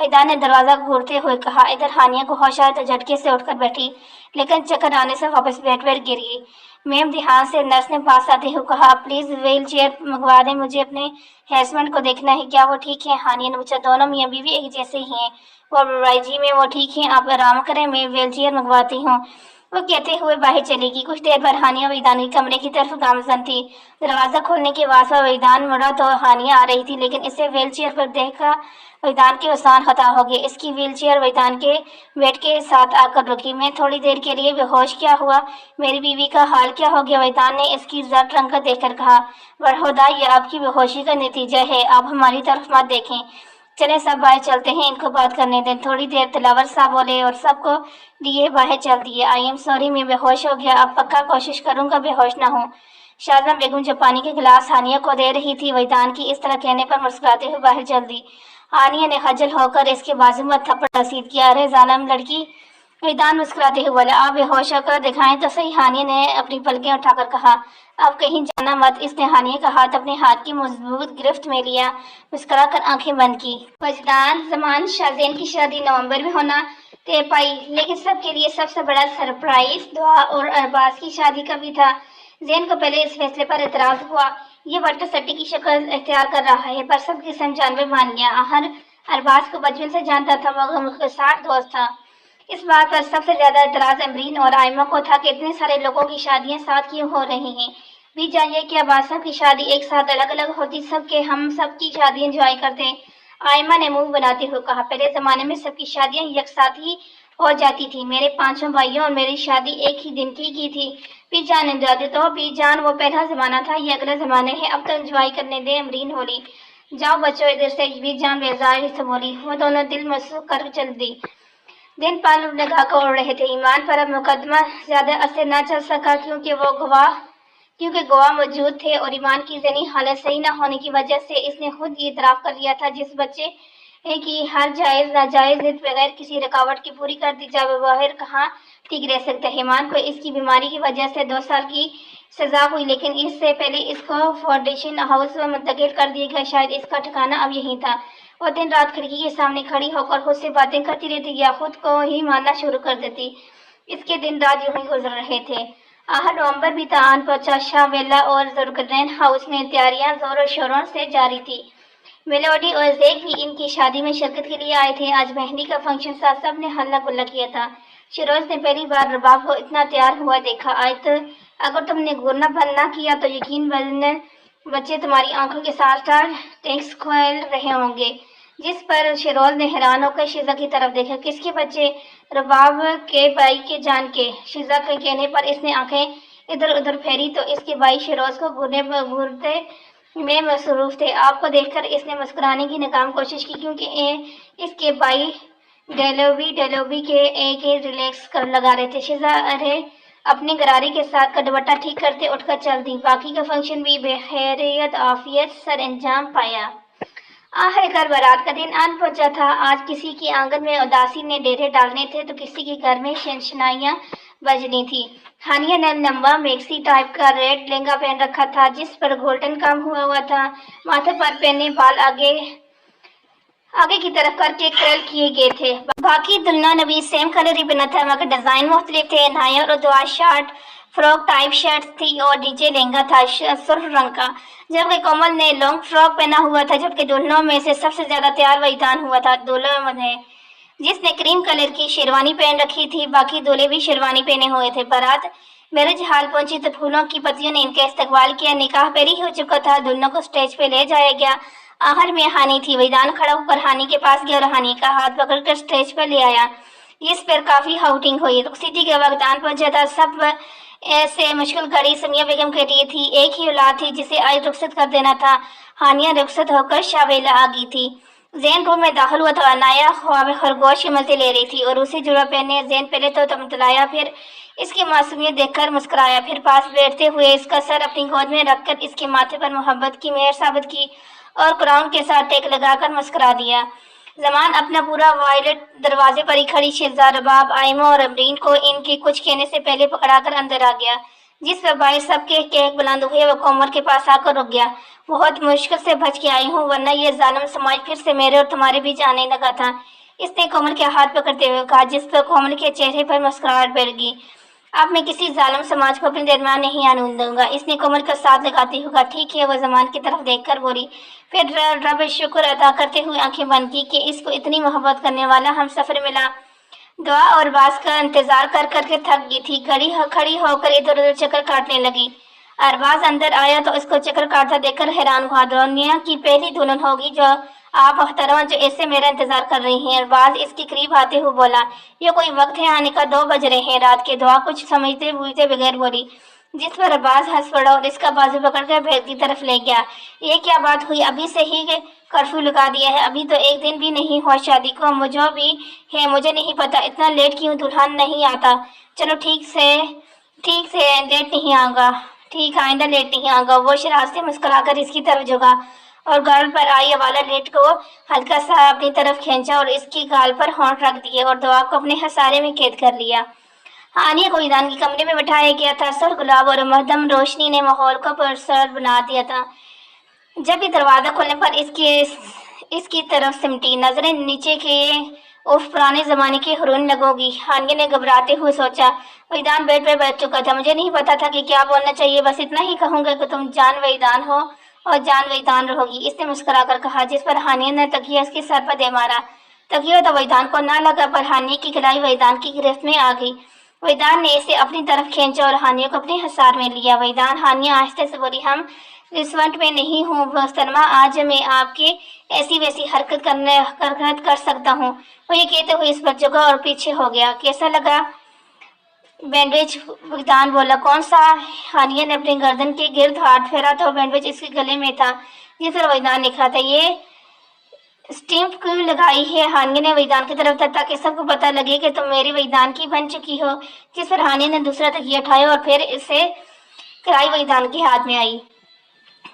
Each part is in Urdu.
وحیدان نے دروازہ گھورتے ہوئے کہا۔ ادھر ہانیہ کو ہوش آیا تو جھٹکے سے اٹھ کر بیٹھی، لیکن چکر آنے سے واپس بیٹھ گر گئی۔ میم دھیان سے، نرس نے پاس آتے ہوئے کہا، پلیز ویل چیئر منگوا دیں، مجھے اپنے ہسبینڈ کو دیکھنا ہے۔ کیا وہ ٹھیک ہیں؟ ہانیہ نے پوچھا۔ دونوں میاں بیوی ایک جیسے ہی ہیں، وہ بڑائی جی میں وہ ٹھیک ہیں، آپ آرام کریں، میں ویل چیئر منگواتی ہوں، وہ کہتے ہوئے باہر چلی گئی۔ کچھ دیر بعد ہانیہ وحیدان کے کمرے کی طرف گامزن تھی۔ دروازہ کھولنے کے واسطے وحیدان مڑا تو ہانیہ آ رہی تھی، لیکن اسے ویل چیئر پر دیکھ کر وحیدان کے اذہان خطا ہو گئے۔ اس کی ویل چیئر وحیدان کے بیڈ کے ساتھ آ کر رکی۔ میں تھوڑی دیر کے لیے بے ہوش کیا ہوا، میری بیوی کا حال کیا ہو گیا؟ وحیدان نے اس کی زرد رنگت دیکھ کر کہا۔ برہودا، یہ آپ کی بے ہوشی کا نتیجہ ہے، آپ ہماری طرف مت دیکھیں، چلیں سب باہر چلتے ہیں، ان کو بات کرنے دیں۔ تھوڑی دیر دلاور صاحب بولے اور سب کو لیے باہر چل دیے۔ آئی ایم سوری، میں بے ہوش ہو گیا، اب پکا کوشش کروں گا بے ہوش نہ ہوں۔ شازاں بیگم جو پانی کے گلاس ہانیہ کو دے رہی تھی، وحیدان کی اس طرح کہنے پر مسکراتے ہوئے باہر چل دی۔ ہانیہ نے خجل ہو کر اس کے بازو میں تھپڑ رسید کیا۔ ارے ظالم لڑکی، وحیدان مسکراتے ہوئے بولا، آپ بے ہوش ہو کر دکھائیں تو صحیح۔ ہانیہ نے اپنی پلکیں اٹھا کر کہا، اب کہیں جانا مت۔ اس نے ہانیہ کا ہاتھ اپنے ہاتھ کی مضبوط گرفت میں لیا، مسکرا کر آنکھیں بند کی۔ وجدان زمان شازین کی شادی نومبر میں ہونا طے پائی، لیکن سب کے لیے سب سے بڑا سرپرائز دعا اور ارباز کی شادی کا بھی تھا۔ زین کو پہلے اس فیصلے پر اعتراض ہوا، یہ بٹا سٹی کی شکل اختیار کر رہا ہے، پر سب کی سمجھانوے مان گیا۔ آخر ارباز کو بچپن سے جانتا تھا، وہ مخلص دوست تھا۔ اس بات پر سب سے زیادہ اعتراض امرین اور آئمہ کو تھا کہ اتنے سارے لوگوں کی شادیاں ساتھ کیوں ہو رہی ہیں۔ بھی جانیے کہ اباس صاحب کی شادی ایک ساتھ الگ الگ ہوتی، سب کے ہم سب کی شادی انجوائے کرتے۔ آئمہ نے منہ بناتے ہوئے کہا، پہلے زمانے میں سب کی شادیاں یکساتھ ہی ہو جاتی تھی، میرے 5 بھائیوں اور میری شادی ایک ہی دن کی تھی۔ بھی جان نے تو بھی جان وہ پہلا زمانہ تھا، یہ اگلا زمانہ ہے، اب تو انجوائے کرنے دیں۔ امرین بولی، جاؤ بچوں ادھر سے۔ بھی جان بیزار سے بولی۔ وہ دونوں دل مسوخ کر چل دی۔ دن پال لگا کر اڑ رہے تھے۔ ایمان پر اب مقدمہ زیادہ عرصے نہ چل سکا، کیونکہ گواہ موجود تھے، اور ایمان کی ذہنی حالت صحیح نہ ہونے کی وجہ سے اس نے خود یہ اعتراف کر لیا تھا، جس بچے کی ہر جائز ناجائز ضد بغیر کسی رکاوٹ کے پوری کر دی جائے، وہ باہر کہاں ٹھیک رہ سکتا ہے۔ ایمان کو اس کی بیماری کی وجہ سے 2 سال کی سزا ہوئی، لیکن اس سے پہلے اس کو فارڈیشن ہاؤس میں منتقل کر دیا گیا، شاید اس کا ٹھکانہ اب یہی تھا۔ وہ دن رات کھڑکی کے سامنے کھڑی ہو کر خود سے باتیں کرتی رہتی یا خود کو ہی مارنا شروع کر دیتی۔ اس کے دن رات یوں ہی گزر رہے تھے۔ آخر نومبر بھی آن پہنچا۔ شاہ ویلا اور ذوالقرنین ہاؤس میں تیاریاں زور و شوروں سے جاری تھی۔ میلوڈی اور زیک بھی ان کی شادی میں شرکت کے لیے آئے تھے۔ آج مہندی کا فنکشن تھا، سب نے ہلہ گلا کیا تھا۔ شیروز نے پہلی بار رباب کو اتنا تیار ہوا دیکھا۔ آج تو اگر تم نے گورنا بند نہ کیا تو یقین بچے تمہاری آنکھوں کے ساتھ ٹینکس کھول رہے ہوں گے۔ جس پر شیروز نے حیران ہو کر شیزا کی طرف دیکھا۔ کس کے بچے؟ رباب کے بھائی کے جان کے۔ شیزا کے کہنے پر اس نے آنکھیں ادھر ادھر پھیری تو اس کے بھائی شیروز کو گھورتے میں مصروف تھے۔ آپ کو دیکھ کر اس نے مسکرانے کی ناکام کوشش کی، کیونکہ اس کے بھائی ڈیلوبی کے ایک ریلیکس لگا رہے تھے۔ شیزا اپنے غرارے کے ساتھ کا دوپٹہ ٹھیک کرتے اٹھ کر چل دی۔ باقی کا فنکشن بھی بخیریت عافیت سر انجام پایا۔ آخر کار بارات کا دن آن پہنچا تھا۔ آج کسی کے آنگن میں اداسی نے ڈیرے ڈالنے تھے تو کسی کے گھر میں شنشنائیاں بجنی تھی۔ ہانیہ نے لمبا میکسی ٹائپ کا ریڈ لہنگا پہن رکھا تھا، جس پر گولڈن کام ہوا تھا۔ ماتھے پر پہنے بال آگے کی طرف کر کے کرل کیے گئے تھے۔ باقی دلہنوں نے بھی سیم کلر ہی پہنا تھا، مگر ڈیزائن مختلف تھے۔ نایا اور دعا شارٹ فراک ٹائپ شرٹ تھی اور نیچے لہنگا تھا سرخ رنگ کا، جبکہ کومل نے لانگ فراک پہنا ہوا تھا، جبکہ دلہنوں میں سے سب سے زیادہ تیار وحیدان ہوا تھا، دولہا نے، جس نے کریم کلر کی شیروانی پہن رکھی تھی۔ باقی دولہے بھی شیروانی پہنے ہوئے تھے۔ بارات میرج ہال پہنچی تو پھولوں کی پتیوں نے ان کا استقبال کیا۔ نکاح پہلے ہی ہو چکا تھا، دلہنوں کو سٹیج پہ لے جایا گیا۔ آخر میں ہانی تھی۔ وحیدان کھڑا ہو کر ہانی کے پاس گیا اور ہانی کا ہاتھ پکڑ کر سٹیج پر لے آیا، جس پر کافی ہاؤٹنگ ہوئی۔ رخصتی کے وقت آن پہنچا تھا۔ سب ایسے مشکل گھڑی سمیہ بیگم کے لیے تھی، ایک ہی اولاد تھی جسے آج رخصت کر دینا تھا۔ ہانیہ رخصت ہو کر شاہ ویلا آ گئی تھی۔ زین روم میں داخل ہوا تو عنایا خواب خرگوش کے مزے لے رہی تھی اور اسے جڑا پہنے زین پہلے تو تمتلایا، پھر اس کی معصومیت دیکھ کر مسکرایا، پھر پاس بیٹھتے ہوئے اس کا سر اپنی گود میں رکھ کر اس کے ماتھے پر محبت کی مہر ثابت کی اور قرآن کے ساتھ ٹیک لگا کر مسکرا دیا۔ زمان اپنا پورا وائلٹ دروازے پر ہی کھڑی شیزا، رباب، آئمہ اور امرین کو ان کے کچھ کہنے سے پہلے پکڑا کر اندر آ گیا، جس پر باعث سب کے کہک بلند ہوئے۔ وہ کومر کے پاس آ کر رک گیا۔ بہت مشکل سے بچ کے آئی ہوں، ورنہ یہ ظالم سماج پھر سے میرے اور تمہارے بیچ آنے لگا تھا۔ اس نے کومل کے ہاتھ پکڑتے ہوئے کہا، جس پر کومل کے چہرے پر مسکراہٹ بیٹھ گئی۔ اب میں کسی ظالم سماج کو اپنے درمیان نہیں آنے دوں گا۔ اس نے کومل کا ساتھ لگاتے ہوئے کہا، ٹھیک ہے۔ وہ زمان کی طرف دیکھ کر بولی، پھر رب شکر ادا کرتے ہوئے آنکھیں بند کی کہ اس کو اتنی محبت کرنے والا ہم سفر ملا۔ دعا اور باز کا انتظار کر کر کے تھک گئی تھی، کھڑی ہو کر ادھر ادھر چکر کاٹنے لگی۔ ارباز اندر آیا تو اس کو چکر کاٹتا دیکھ کر حیران ہوا۔ دنیا کی پہلی دلہن ہوگی جو آپ محترمہ جو ایسے میرا انتظار کر رہی ہیں۔ ارباز اس کے قریب آتے ہوئے بولا، یہ کوئی وقت ہے آنے کا؟ 2 بج رہے ہیں رات کے۔ دعا کچھ سمجھتے بوجھتے بغیر بولی، جس پر ارباز ہنس پڑا اور اس کا بازو پکڑ کر بھیڑ کی طرف لے گیا۔ یہ کیا بات ہوئی؟ ابھی سے ہی کرفیو لگا دیا ہے، ابھی تو 1 دن بھی نہیں ہوا شادی کو۔ مجھے بھی ہے، مجھے نہیں پتا اتنا لیٹ کیوں دلہن نہیں آتا۔ چلو ٹھیک سے لیٹ نہیں آؤں گا، ٹھیک آئندہ لیٹ نہیں آؤں گا۔ وہ شراز سے مسکرا کر اس کی طرف جھکا اور گال پر آئی والا لیٹ کو ہلکا سا اپنی طرف کھینچا اور اس کی گال پر ہونٹ رکھ دیے اور دعا کو اپنے ہسارے میں قید کر لیا۔ ہانیہ کو ویدان کے کمرے میں بٹھایا گیا تھا۔ سرخ گلاب اور مہدم روشنی نے ماحول کو پرسر بنا دیا تھا۔ جب بھی دروازہ کھولنے پر اس کی طرف سمٹی، نظریں نیچے کیے، اف پرانے زمانے کی ہرون لگو گی۔ ہانیہ نے گھبراتے ہوئے سوچا، ویدان بیڈ پر بیٹھ چکا تھا۔ مجھے نہیں پتا تھا کہ کیا بولنا چاہیے، بس اتنا ہی کہوں گا کہ تم جان ویدان ہو اور جان ویدان رہو گی، اس نے مسکرا کر کہا، جس پر ہانیہ نے تکیہ اس کے سر پر دے مارا۔ تکیہ تو ویدان کو نہ لگا پر ہانیہ کی کلائی ویدان کی گرفت میں آ گئی۔ ویدان نے اسے اپنی طرف کھینچا اور ہانیہ کو اپنے حصار میں لیا۔ ویدان، ہانیہ آہستہ سے بولی، ہم ریسٹورنٹ میں نہیں ہوں محترمہ، آج میں آپ کے ایسی ویسی حرکت کر سکتا ہوں۔ وہ یہ کہتے ہوئے اس پر جھکا اور پیچھے ہو گیا۔ کیسا لگا بینڈیج؟ ویدان بولا، کون سا؟ ہانیہ نے اپنی گردن کے گرد ہاتھ پھیرا تو بینڈیج اس کے گلے میں تھا، جس پر ویدان لکھا تھا۔ یہ اسٹیمپ کیوں لگائی ہے؟ ہانیہ نے ویدان کی طرف تھا، تاکہ سب کو پتہ لگے کہ تم میری ویدان کی بن چکی ہو، جس پر ہانیہ نے دوسرا تکیہ اٹھایا اور پھر اسے کرائی ویدان کے ہاتھ میں آئی۔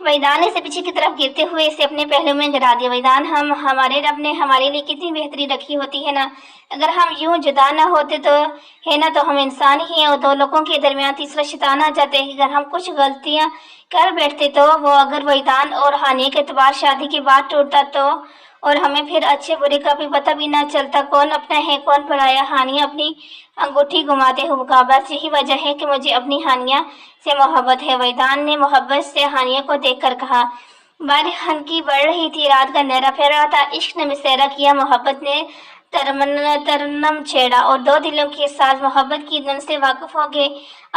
ویدان نے اسے پیچھے کی طرف گرتے ہوئے اسے اپنے پہلو میں گرا دیا۔ ویدان، ہمارے رب نے ہمارے لیے کتنی بہتری رکھی ہوتی ہے نا، اگر ہم یوں جدا نہ ہوتے تو ہے نا، تو ہم انسان ہی ہیں اور 2 لوگوں کے درمیان تیسرا شیطان آ جاتے ہیں۔ اگر ہم کچھ غلطیاں کر بیٹھتے تو وہ اگر ویدان اور ہانیہ کے اعتبار شادی کے بعد ٹوٹتا تو، اور ہمیں پھر اچھے برے کا بھی پتہ بھی نہ چلتا، کون اپنا ہے کون پرایا۔ ہانیہ اپنی انگوٹھی گھماتے ہوئے کہا، بس یہی وجہ ہے کہ مجھے اپنی ہانیہ سے محبت ہے۔ ویدان نے محبت سے ہانیہ کو دیکھ کر کہا۔ بارش ہلکی بڑھ رہی تھی، رات کا اندھیرا پھیل رہا تھا، عشق نے مسیرا کیا، محبت نے ترنم چھیڑا اور 2 دلوں کے ساز محبت کی دھن سے واقف ہو گئے۔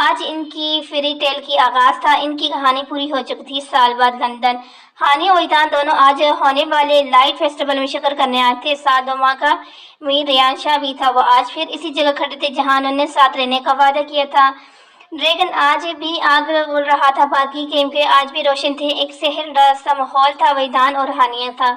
آج ان کی فیری ٹیل کی آغاز تھا، ان کی کہانی پوری ہو چکی تھی۔ سال بعد لندن، ہانیہ اور ویدان دونوں آج ہونے والے لائٹ فیسٹیول میں شرکت کرنے آئے تھے۔ ساتھ 2 ماہ کا امیر ریان شاہ بھی تھا، وہ آج پھر اسی جگہ کھڑے تھے جہاں انہوں نے ساتھ رہنے کا وعدہ کیا تھا۔ ڈریگن آج بھی آگ اڑ رہا تھا، باقی کیمپیں آج بھی روشن تھے، ایک سحر سا ماحول تھا۔ ویدان اور ہانیہ تھا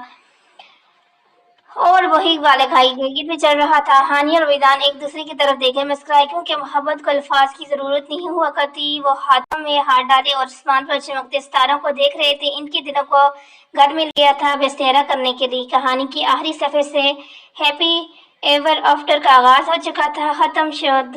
اور وہی بالغائی گیت بھی چل رہا تھا۔ ہانیہ اور ویدان ایک دوسرے کی طرف دیکھے، مسکرائے، کیونکہ محبت کو الفاظ کی ضرورت نہیں ہوا کرتی۔ وہ ہاتھوں میں ہاتھ ڈالے اور آسمان پر چمکتے ستاروں کو دیکھ رہے تھے۔ ان کے دلوں کو گھر مل گیا تھا بستیرا کرنے کے لیے۔ کہانی کی آخری صفحے سے ہیپی ایور آفٹر کا آغاز ہو چکا تھا، ختم شد۔